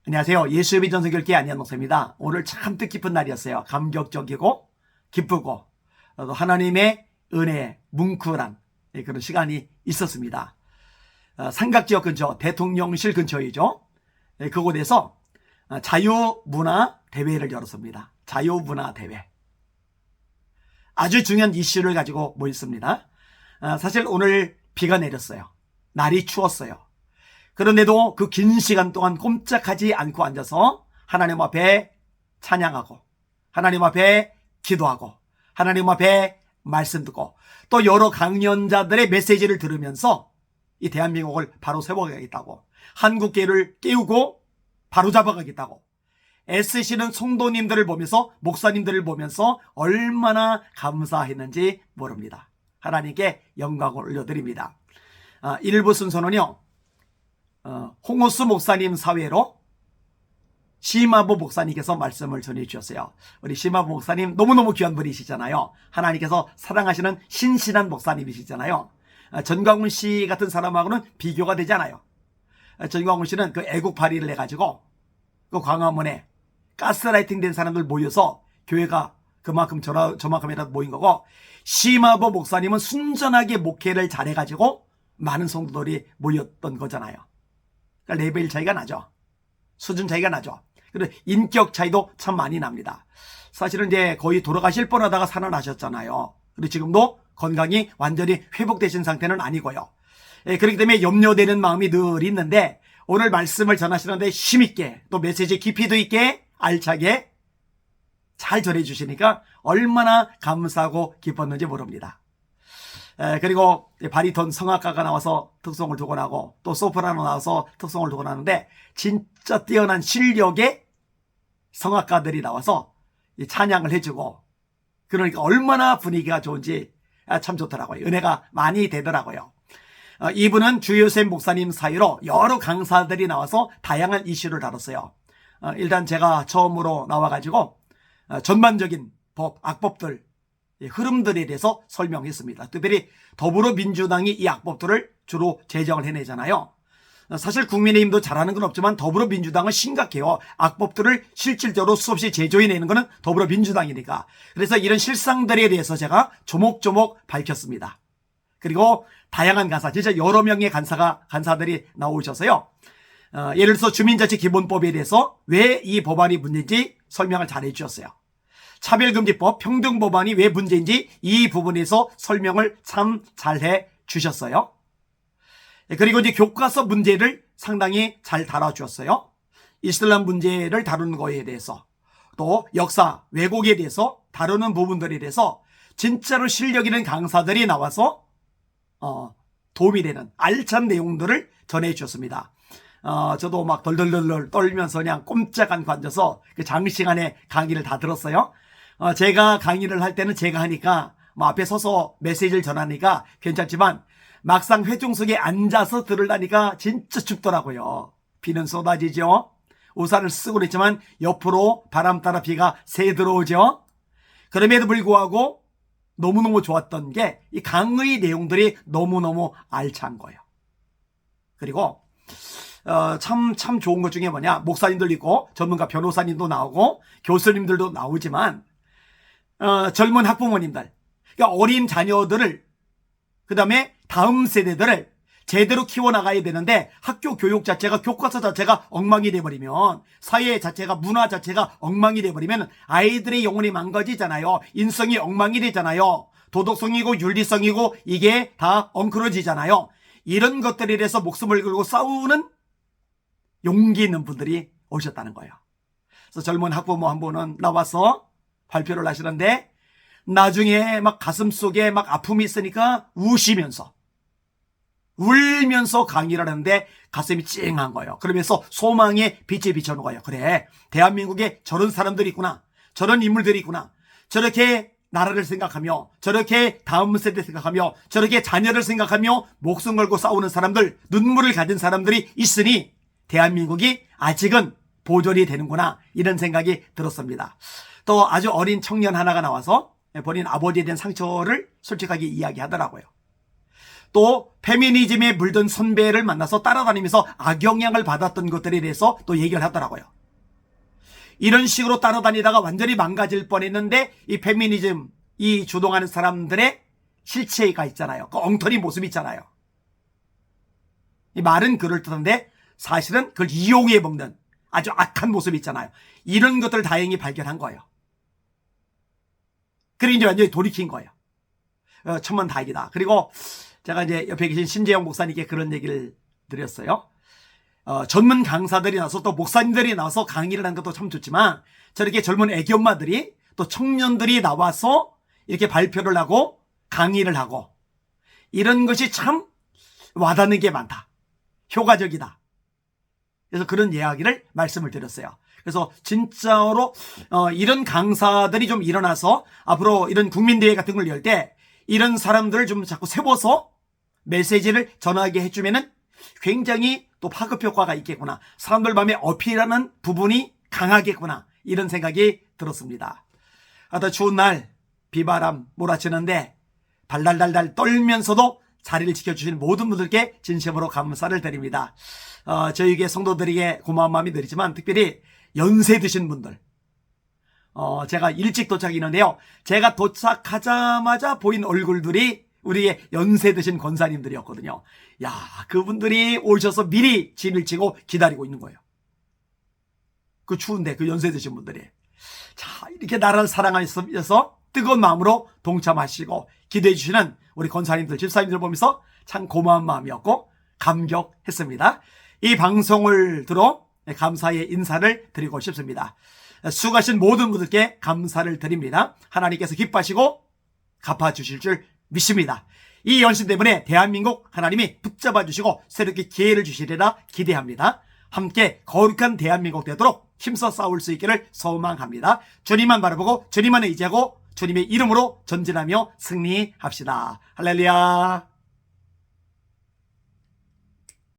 안녕하세요. 예수의 전성결계 안녕 목사입니다. 오늘 참 뜻깊은 날이었어요. 감격적이고 기쁘고 또 하나님의 은혜에 뭉클한 그런 시간이 있었습니다. 삼각지역 근처, 대통령실 근처이죠. 그곳에서 자유문화대회를 열었습니다. 자유문화대회. 아주 중요한 이슈를 가지고 모였습니다. 사실 오늘 비가 내렸어요. 날이 추웠어요. 그런데도 그 긴 시간 동안 꼼짝하지 않고 앉아서 하나님 앞에 찬양하고 하나님 앞에 기도하고 하나님 앞에 말씀 듣고 또 여러 강연자들의 메시지를 들으면서 이 대한민국을 바로 세워가겠다고, 한국계를 깨우고 바로 잡아가겠다고 애쓰시는 성도님들을 보면서, 목사님들을 보면서 얼마나 감사했는지 모릅니다. 하나님께 영광을 올려드립니다. 일부 순서는요, 홍호수 목사님 사회로 심화보 목사님께서 말씀을 전해 주셨어요. 우리 심화보 목사님 너무너무 귀한 분이시잖아요. 하나님께서 사랑하시는 신실한 목사님이시잖아요. 전광훈 씨 같은 사람하고는 비교가 되지 않아요. 전광훈 씨는 그 애국발의를 해가지고 그 광화문에 가스라이팅 된 사람들 모여서 교회가 그만큼 저만큼이라도 모인 거고, 심화보 목사님은 순전하게 목회를 잘해가지고 많은 성도들이 모였던 거잖아요. 그러니까 레벨 차이가 나죠. 수준 차이가 나죠. 그리고 인격 차이도 참 많이 납니다. 사실은 이제 거의 돌아가실 뻔하다가 살아나셨잖아요. 그리고 지금도 건강이 완전히 회복되신 상태는 아니고요. 그렇기 때문에 염려되는 마음이 늘 있는데, 오늘 말씀을 전하시는데 힘있게, 또 메시지 깊이도 있게 알차게 잘 전해주시니까 얼마나 감사하고 기뻤는지 모릅니다. 그리고 바리톤 성악가가 나와서 특송을 두곤하고 또 소프라노 나와서 특송을 두곤하는데, 진짜 뛰어난 실력의 성악가들이 나와서 찬양을 해주고, 그러니까 얼마나 분위기가 좋은지 참 좋더라고요. 은혜가 많이 되더라고요. 이분은 주요셉 목사님 사이로 여러 강사들이 나와서 다양한 이슈를 다뤘어요. 일단 제가 처음으로 나와가지고 전반적인 법, 악법들, 흐름들에 대해서 설명했습니다. 특별히 더불어민주당이 이 악법들을 주로 제정을 해내잖아요. 사실 국민의힘도 잘하는 건 없지만 더불어민주당은 심각해요. 악법들을 실질적으로 수없이 제조해내는 것은 더불어민주당이니까. 그래서 이런 실상들에 대해서 제가 조목조목 밝혔습니다. 그리고 다양한 간사, 진짜 여러 명의 간사들이 나오셔서요. 예를 들어서 주민자치기본법에 대해서 왜 이 법안이 문제인지 설명을 잘 해주셨어요. 차별금지법, 평등법안이 왜 문제인지 이 부분에서 설명을 참 잘해 주셨어요. 그리고 이제 교과서 문제를 상당히 잘 다뤄주었어요. 이슬람 문제를 다루는 거에 대해서, 또 역사, 왜곡에 대해서 다루는 부분들에 대해서 진짜로 실력 있는 강사들이 나와서 도움이 되는 알찬 내용들을 전해 주셨습니다. 저도 막 덜덜덜 떨면서 그냥 꼼짝 않고 앉아서 그 장시간에 강의를 다 들었어요. 제가 강의를 할 때는 제가 하니까 앞에 서서 메시지를 전하니까 괜찮지만, 막상 회중석에 앉아서 들으려니까 진짜 춥더라고요. 비는 쏟아지죠. 우산을 쓰고 그랬지만 옆으로 바람 따라 비가 새 들어오죠. 그럼에도 불구하고 너무너무 좋았던 게 이 강의 내용들이 너무너무 알찬 거예요. 그리고 참 좋은 것 중에 뭐냐, 목사님들 있고 전문가 변호사님도 나오고 교수님들도 나오지만 젊은 학부모님들, 그러니까 어린 자녀들을, 그 다음에 다음 세대들을 제대로 키워나가야 되는데 학교 교육 자체가, 교과서 자체가 엉망이 돼버리면, 사회 자체가, 문화 자체가 엉망이 돼버리면 아이들의 영혼이 망가지잖아요. 인성이 엉망이 되잖아요. 도덕성이고 윤리성이고 이게 다 엉클어지잖아요. 이런 것들에 대해서 목숨을 걸고 싸우는 용기 있는 분들이 오셨다는 거예요. 그래서 젊은 학부모 한 분은 나와서 발표를 하시는데, 나중에 막 가슴속에 막 아픔이 있으니까 울면서 강의를 하는데 가슴이 찡한 거예요. 그러면서 소망의 빛이 비춰는 거예요. 그래, 대한민국에 저런 사람들이 있구나, 저런 인물들이 있구나, 저렇게 나라를 생각하며, 저렇게 다음 세대 생각하며, 저렇게 자녀를 생각하며 목숨 걸고 싸우는 사람들, 눈물을 가진 사람들이 있으니 대한민국이 아직은 보존이 되는구나, 이런 생각이 들었습니다. 또 아주 어린 청년 하나가 나와서 본인 아버지에 대한 상처를 솔직하게 이야기하더라고요. 또 페미니즘에 물든 선배를 만나서 따라다니면서 악영향을 받았던 것들에 대해서 또 얘기를 하더라고요. 이런 식으로 따라다니다가 완전히 망가질 뻔했는데 이 페미니즘 이 주동하는 사람들의 실체가 있잖아요. 그 엉터리 모습이 있잖아요. 이 말은 그럴듯한데 사실은 그걸 이용해 먹는 아주 악한 모습이 있잖아요. 이런 것들을 다행히 발견한 거예요. 그리고 이제 완전히 돌이킨 거예요. 천만다행이다. 그리고 제가 이제 옆에 계신 신재영 목사님께 그런 얘기를 드렸어요. 전문 강사들이 나와서 또 목사님들이 나와서 강의를 하는 것도 참 좋지만 저렇게 젊은 애기 엄마들이 또 청년들이 나와서 이렇게 발표를 하고 강의를 하고 이런 것이 참 와닿는 게 많다. 효과적이다. 그래서 그런 이야기를 말씀을 드렸어요. 그래서 진짜로 이런 강사들이 좀 일어나서 앞으로 이런 국민대회 같은 걸 열 때 이런 사람들을 좀 자꾸 세워서 메시지를 전하게 해주면은 굉장히 또 파급 효과가 있겠구나. 사람들 마음에 어필하는 부분이 강하겠구나. 이런 생각이 들었습니다. 더 추운 날 비바람 몰아치는데 달달달달 떨면서도 자리를 지켜주신 모든 분들께 진심으로 감사를 드립니다. 저희에게 성도들에게 고마운 마음이 드리지만 특별히 연세 드신 분들 제가 일찍 도착했는데요. 제가 도착하자마자 보인 얼굴들이 우리의 연세 드신 권사님들이었거든요. 야, 그분들이 오셔서 미리 짐을 지고 기다리고 있는 거예요. 그 추운데 그 연세 드신 분들이 자 이렇게 나라를 사랑하셔서 뜨거운 마음으로 동참하시고 기대해 주시는 우리 권사님들 집사님들 보면서 참 고마운 마음이었고 감격했습니다. 이 방송을 들어 감사의 인사를 드리고 싶습니다. 수고하신 모든 분들께 감사를 드립니다. 하나님께서 기뻐하시고 갚아주실 줄 믿습니다. 이 연신 때문에 대한민국 하나님이 붙잡아 주시고 새롭게 기회를 주시리라 기대합니다. 함께 거룩한 대한민국 되도록 힘써 싸울 수 있기를 소망합니다. 주님만 바라보고 주님만 의지하고 주님의 이름으로 전진하며 승리합시다. 할렐루야.